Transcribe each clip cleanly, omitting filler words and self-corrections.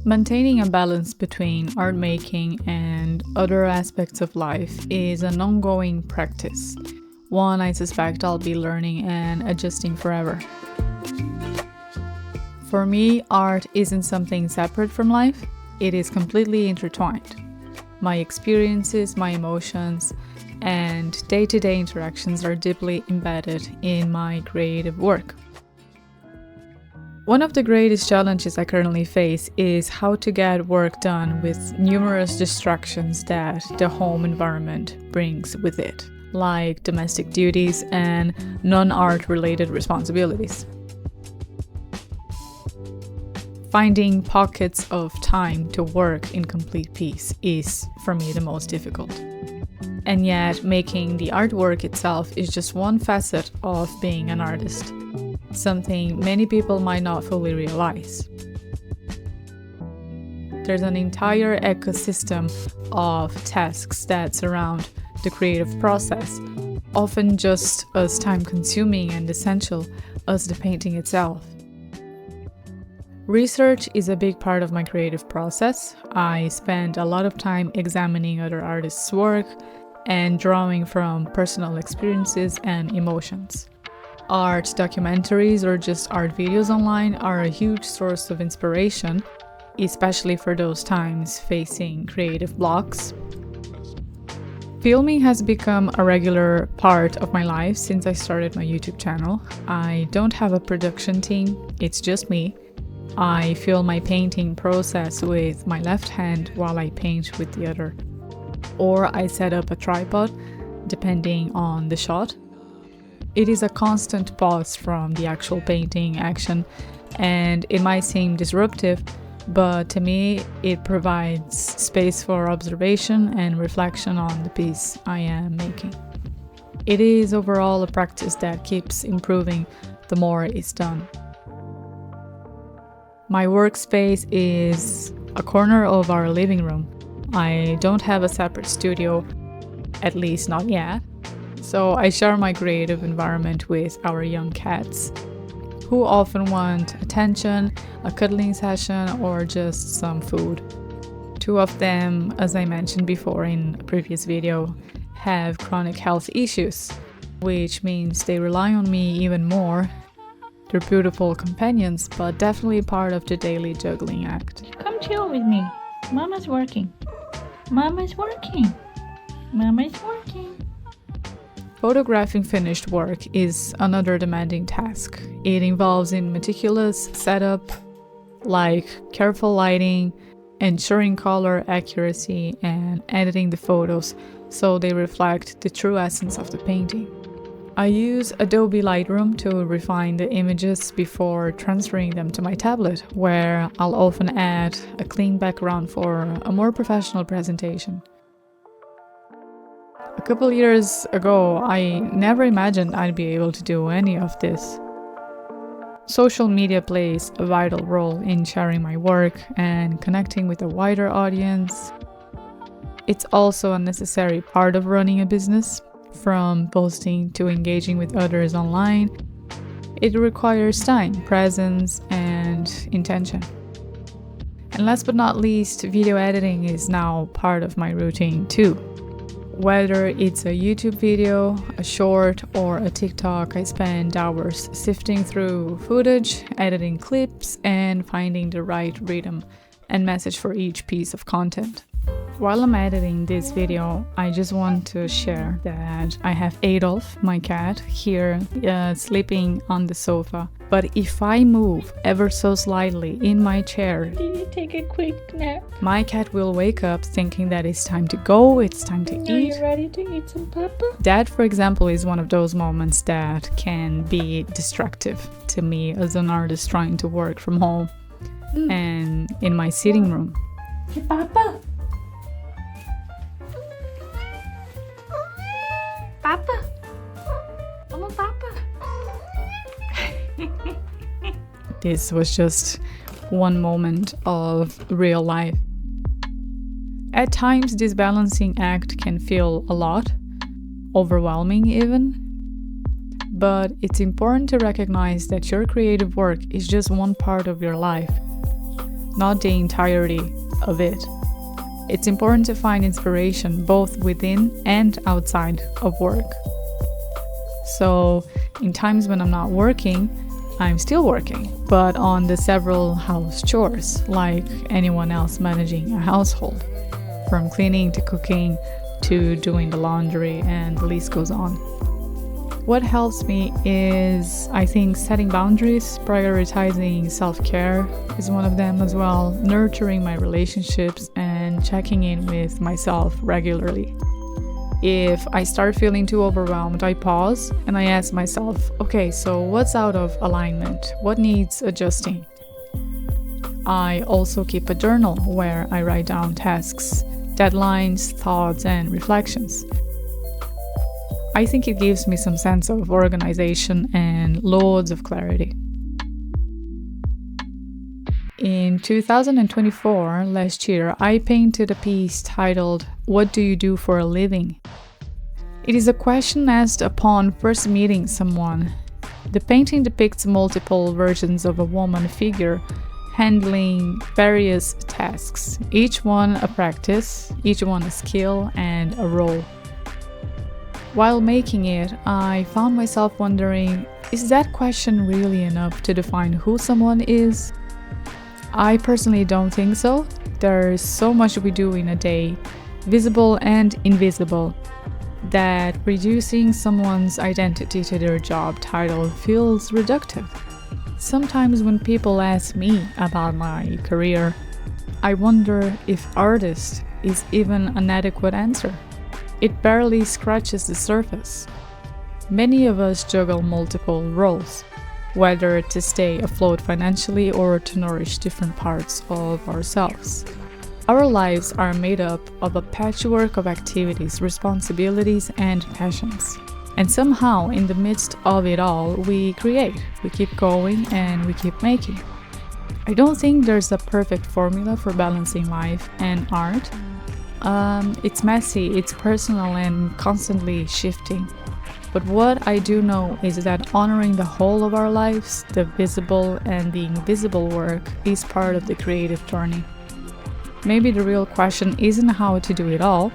Maintaining a balance between art making and other aspects of life is an ongoing practice, one I suspect I'll be learning and adjusting forever. For me, art isn't something separate from life, it is completely intertwined. My experiences, my emotions, and day-to-day interactions are deeply embedded in my creative work. One of the greatest challenges I currently face is how to get work done with numerous distractions that the home environment brings with it, like domestic duties and non-art related responsibilities. Finding pockets of time to work in complete peace is, for me, the most difficult. And yet, making the artwork itself is just one facet of being an artist, something many people might not fully realize. There's an entire ecosystem of tasks that surround the creative process, often just as time-consuming and essential as the painting itself. Research is a big part of my creative process. I spend a lot of time examining other artists' work and drawing from personal experiences and emotions. Art documentaries or just art videos online are a huge source of inspiration, especially for those times facing creative blocks. Filming has become a regular part of my life since I started my YouTube channel. I don't have a production team, it's just me. I film my painting process with my left hand while I paint with the other. Or I set up a tripod, depending on the shot. It is a constant pause from the actual painting action, and it might seem disruptive, but to me it provides space for observation and reflection on the piece I am making. It is overall a practice that keeps improving the more it's done. My workspace is a corner of our living room. I don't have a separate studio, at least not yet, so I share my creative environment with our young cats, who often want attention, a cuddling session, or just some food. Two of them, as I mentioned before in a previous video, have chronic health issues, which means they rely on me even more. They're beautiful companions, but definitely part of the daily juggling act. Come chill with me. Mama's working. Mama's working. Mama's working. Photographing finished work is another demanding task. It involves in meticulous setup, like careful lighting, ensuring color accuracy, and editing the photos so they reflect the true essence of the painting. I use Adobe Lightroom to refine the images before transferring them to my tablet, where I'll often add a clean background for a more professional presentation. A couple years ago, I never imagined I'd be able to do any of this. Social media plays a vital role in sharing my work and connecting with a wider audience. It's also a necessary part of running a business. From posting to engaging with others online, it requires time, presence, and intention. And last but not least, video editing is now part of my routine too. Whether it's a YouTube video, a short, or a TikTok, I spend hours sifting through footage, editing clips, and finding the right rhythm and message for each piece of content. While I'm editing this video, I just want to share that I have Adolf, my cat, here sleeping on the sofa. But if I move ever so slightly in my chair, Did you take a quick nap? my cat will wake up thinking that it's time to go, it's time to Are eat. you ready to eat some papa? That, for example, is one of those moments that can be destructive to me as an artist trying to work from home and in my sitting room. Hey, papa. Papa. Mama, papa. This was just one moment of real life. At times, this balancing act can feel a lot, overwhelming even. But it's important to recognize that your creative work is just one part of your life. not the entirety of it. It's important to find inspiration both within and outside of work. So, in times when I'm not working, I'm still working, but on the several house chores, like anyone else managing a household, from cleaning to cooking to doing the laundry, and the list goes on. What helps me is, I think, setting boundaries, prioritizing self-care is one of them as well, nurturing my relationships, and checking in with myself regularly. If I start feeling too overwhelmed, I pause and I ask myself, okay, so what's out of alignment? What needs adjusting? I also keep a journal where I write down tasks, deadlines, thoughts, and reflections. I think it gives me some sense of organization and loads of clarity. In 2024, last year, I painted a piece titled, "What do you do for a living?" It is a question asked upon first meeting someone. The painting depicts multiple versions of a woman figure handling various tasks, each one a practice, each one a skill and a role. While making it, I found myself wondering, is that question really enough to define who someone is? I personally don't think so. There's so much we do in a day, visible and invisible, that reducing someone's identity to their job title feels reductive. Sometimes when people ask me about my career, I wonder if artist is even an adequate answer. It barely scratches the surface. Many of us juggle multiple roles, whether to stay afloat financially or to nourish different parts of ourselves. Our lives are made up of a patchwork of activities, responsibilities, and passions. And somehow, in the midst of it all, we create, we keep going, and we keep making. I don't think there's a perfect formula for balancing life and art. It's messy, it's personal, and constantly shifting. But what I do know is that honoring the whole of our lives, the visible and the invisible work, is part of the creative journey. Maybe the real question isn't how to do it all,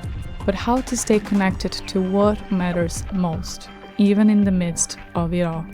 but how to stay connected to what matters most, even in the midst of it all.